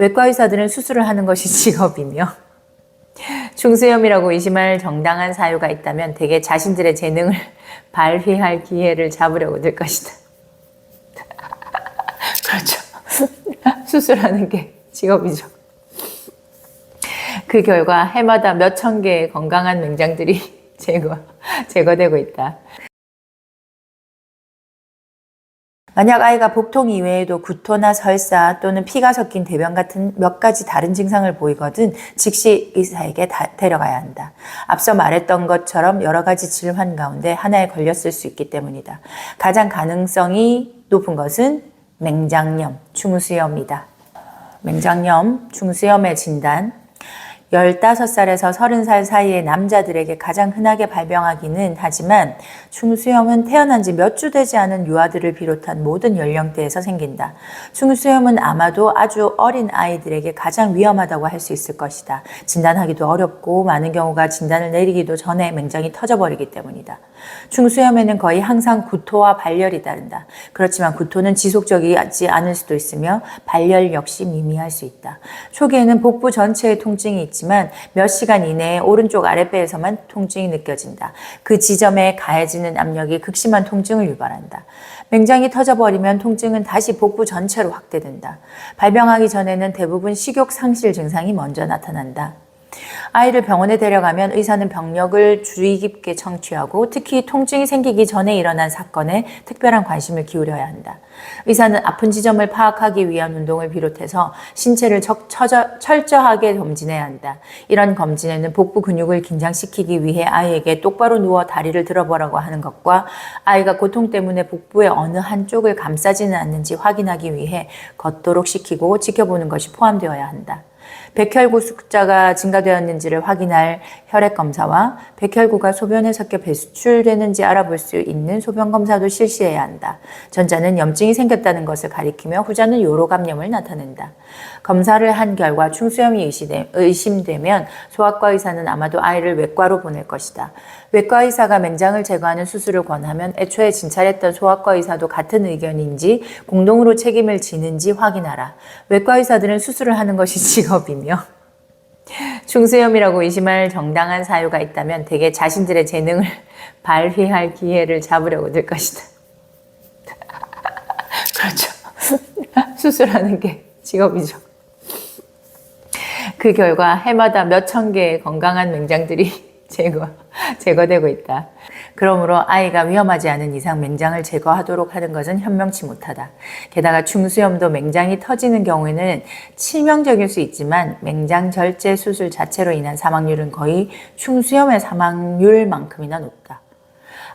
외과 의사들은 수술을 하는 것이 직업이며 중수염이라고 의심할 정당한 사유가 있다면 대개 자신들의 재능을 발휘할 기회를 잡으려고 들 것이다. 그렇죠. 수술하는 게 직업이죠. 그 결과 해마다 몇천 개의 건강한 맹장들이 제거되고 있다. 만약 아이가 복통 이외에도 구토나 설사 또는 피가 섞인 대변 같은 몇 가지 다른 증상을 보이거든 즉시 의사에게 데려가야 한다. 앞서 말했던 것처럼 여러 가지 질환 가운데 하나에 걸렸을 수 있기 때문이다. 가장 가능성이 높은 것은 맹장염, 중수염이다. 맹장염, 중수염의 진단. 15살에서 30살 사이의 남자들에게 가장 흔하게 발병하기는 하지만 중수염은 태어난 지 몇 주 되지 않은 유아들을 비롯한 모든 연령대에서 생긴다. 중수염은 아마도 아주 어린 아이들에게 가장 위험하다고 할 수 있을 것이다. 진단하기도 어렵고 많은 경우가 진단을 내리기도 전에 맹장이 터져버리기 때문이다. 중수염에는 거의 항상 구토와 발열이 따른다. 그렇지만 구토는 지속적이지 않을 수도 있으며 발열 역시 미미할 수 있다. 초기에는 복부 전체에 통증이 있지만 몇 시간 이내에 오른쪽 아랫배에서만 통증이 느껴진다. 그 지점에 가해지는 압력이 극심한 통증을 유발한다. 맹장이 터져버리면 통증은 다시 복부 전체로 확대된다. 발병하기 전에는 대부분 식욕 상실 증상이 먼저 나타난다. 아이를 병원에 데려가면 의사는 병력을 주의 깊게 청취하고 특히 통증이 생기기 전에 일어난 사건에 특별한 관심을 기울여야 한다. 의사는 아픈 지점을 파악하기 위한 운동을 비롯해서 신체를 철저하게 검진해야 한다. 이런 검진에는 복부 근육을 긴장시키기 위해 아이에게 똑바로 누워 다리를 들어보라고 하는 것과 아이가 고통 때문에 복부의 어느 한쪽을 감싸지는 않는지 확인하기 위해 걷도록 시키고 지켜보는 것이 포함되어야 한다. 백혈구 숫자가 증가되었는지를 확인할 혈액검사와 백혈구가 소변에 섞여 배출되는지 알아볼 수 있는 소변검사도 실시해야 한다. 전자는 염증이 생겼다는 것을 가리키며 후자는 요로감염을 나타낸다. 검사를 한 결과 중수염이 의심되면 소아과 의사는 아마도 아이를 외과로 보낼 것이다. 외과 의사가 맹장을 제거하는 수술을 권하면 애초에 진찰했던 소아과 의사도 같은 의견인지 공동으로 책임을 지는지 확인하라. 외과 의사들은 수술을 하는 것이 직업이며 중수염이라고 의심할 정당한 사유가 있다면 대개 자신들의 재능을 발휘할 기회를 잡으려고 들 것이다. 그렇죠. 수술하는 게 직업이죠. 그 결과 해마다 몇천 개의 건강한 맹장들이 제거되고 있다. 그러므로 아이가 위험하지 않은 이상 맹장을 제거하도록 하는 것은 현명치 못하다. 게다가 중수염도 맹장이 터지는 경우에는 치명적일 수 있지만 맹장 절제 수술 자체로 인한 사망률은 거의 중수염의 사망률만큼이나 높다.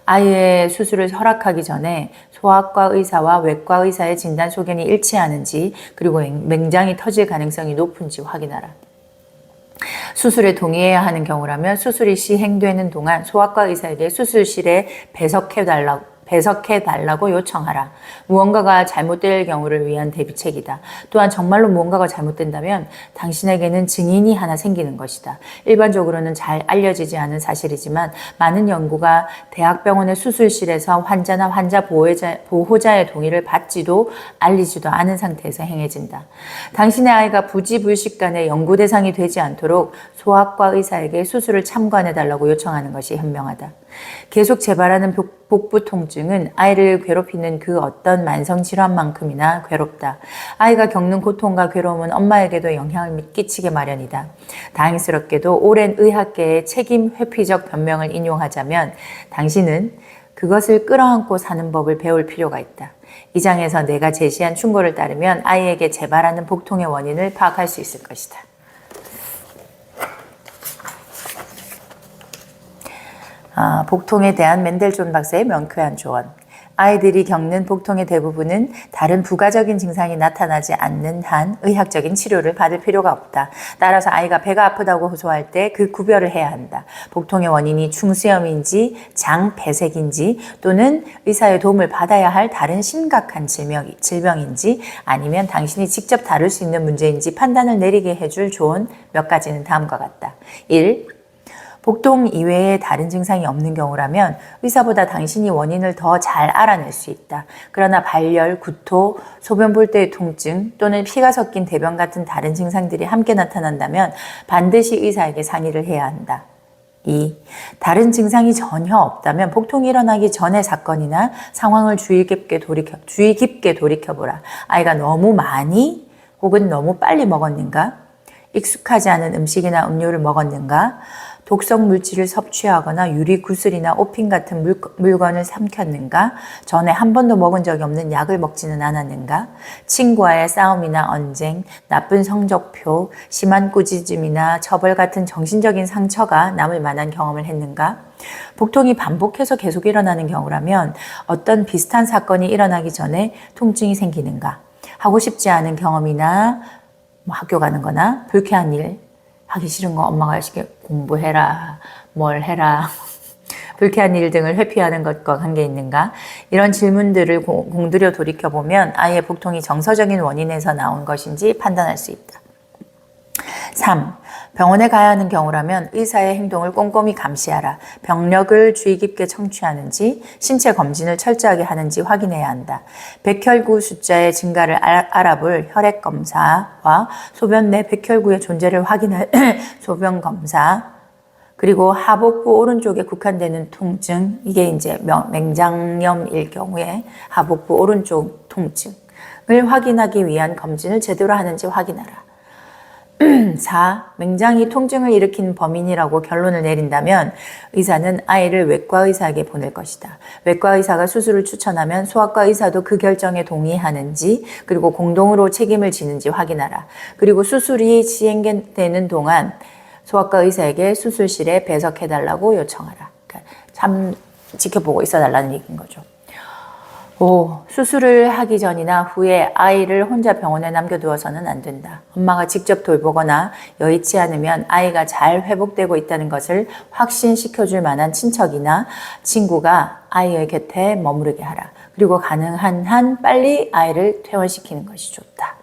아이의 수술을 허락하기 전에 소아과 의사와 외과 의사의 진단 소견이 일치하는지 그리고 맹장이 터질 가능성이 높은지 확인하라. 수술에 동의해야 하는 경우라면 수술이 시행되는 동안 소아과 의사에게 수술실에 배석해달라고 요청하라. 무언가가 잘못될 경우를 위한 대비책이다. 또한 정말로 무언가가 잘못된다면 당신에게는 증인이 하나 생기는 것이다. 일반적으로는 잘 알려지지 않은 사실이지만 많은 연구가 대학병원의 수술실에서 환자나 환자 보호자의 동의를 받지도 알리지도 않은 상태에서 행해진다. 당신의 아이가 부지불식간에 연구 대상이 되지 않도록 소아과 의사에게 수술을 참관해달라고 요청하는 것이 현명하다. 계속 재발하는 복부 통증은 아이를 괴롭히는 그 어떤 만성질환만큼이나 괴롭다. 아이가 겪는 고통과 괴로움은 엄마에게도 영향을 끼치게 마련이다. 다행스럽게도 오랜 의학계의 책임 회피적 변명을 인용하자면 당신은 그것을 끌어안고 사는 법을 배울 필요가 있다. 이 장에서 내가 제시한 충고를 따르면 아이에게 재발하는 복통의 원인을 파악할 수 있을 것이다. 복통에 대한 맨델존 박사의 명쾌한 조언. 아이들이 겪는 복통의 대부분은 다른 부가적인 증상이 나타나지 않는 한 의학적인 치료를 받을 필요가 없다. 따라서 아이가 배가 아프다고 호소할 때 그 구별을 해야 한다. 복통의 원인이 중수염인지 장폐색인지 또는 의사의 도움을 받아야 할 다른 심각한 질병인지 아니면 당신이 직접 다룰 수 있는 문제인지 판단을 내리게 해줄 조언 몇 가지는 다음과 같다. 1. 복통 이외에 다른 증상이 없는 경우라면 의사보다 당신이 원인을 더 잘 알아낼 수 있다. 그러나 발열, 구토, 소변 볼 때의 통증 또는 피가 섞인 대변 같은 다른 증상들이 함께 나타난다면 반드시 의사에게 상의를 해야 한다. 2. 다른 증상이 전혀 없다면 복통이 일어나기 전의 사건이나 상황을 주의 깊게 돌이켜보라. 아이가 너무 많이 혹은 너무 빨리 먹었는가? 익숙하지 않은 음식이나 음료를 먹었는가? 독성 물질을 섭취하거나 유리 구슬이나 오핀 같은 물건을 삼켰는가? 전에 한 번도 먹은 적이 없는 약을 먹지는 않았는가? 친구와의 싸움이나 언쟁, 나쁜 성적표, 심한 꾸짖음이나 처벌 같은 정신적인 상처가 남을 만한 경험을 했는가? 복통이 반복해서 계속 일어나는 경우라면 어떤 비슷한 사건이 일어나기 전에 통증이 생기는가? 하고 싶지 않은 경험이나 학교 가는 거나 불쾌한 일, 하기 싫은 거 엄마가 시켜 공부해라, 뭘 해라, 불쾌한 일 등을 회피하는 것과 관계 있는가? 이런 질문들을 공들여 돌이켜보면 아이의 복통이 정서적인 원인에서 나온 것인지 판단할 수 있다. 3. 병원에 가야 하는 경우라면 의사의 행동을 꼼꼼히 감시하라. 병력을 주의 깊게 청취하는지, 신체 검진을 철저하게 하는지 확인해야 한다. 백혈구 숫자의 증가를 알아볼 혈액검사와 소변 내 백혈구의 존재를 확인할 소변검사, 그리고 하복부 오른쪽에 국한되는 통증, 이게 이제 맹장염일 경우에 하복부 오른쪽 통증을 확인하기 위한 검진을 제대로 하는지 확인하라. 4. 맹장이 통증을 일으킨 범인이라고 결론을 내린다면 의사는 아이를 외과 의사에게 보낼 것이다. 외과 의사가 수술을 추천하면 소아과 의사도 그 결정에 동의하는지 그리고 공동으로 책임을 지는지 확인하라. 그리고 수술이 시행되는 동안 소아과 의사에게 수술실에 배석해달라고 요청하라. 그러니까 참 지켜보고 있어달라는 얘기인 거죠. 5. 수술을 하기 전이나 후에 아이를 혼자 병원에 남겨두어서는 안 된다. 엄마가 직접 돌보거나 여의치 않으면 아이가 잘 회복되고 있다는 것을 확신시켜줄 만한 친척이나 친구가 아이의 곁에 머무르게 하라. 그리고 가능한 한 빨리 아이를 퇴원시키는 것이 좋다.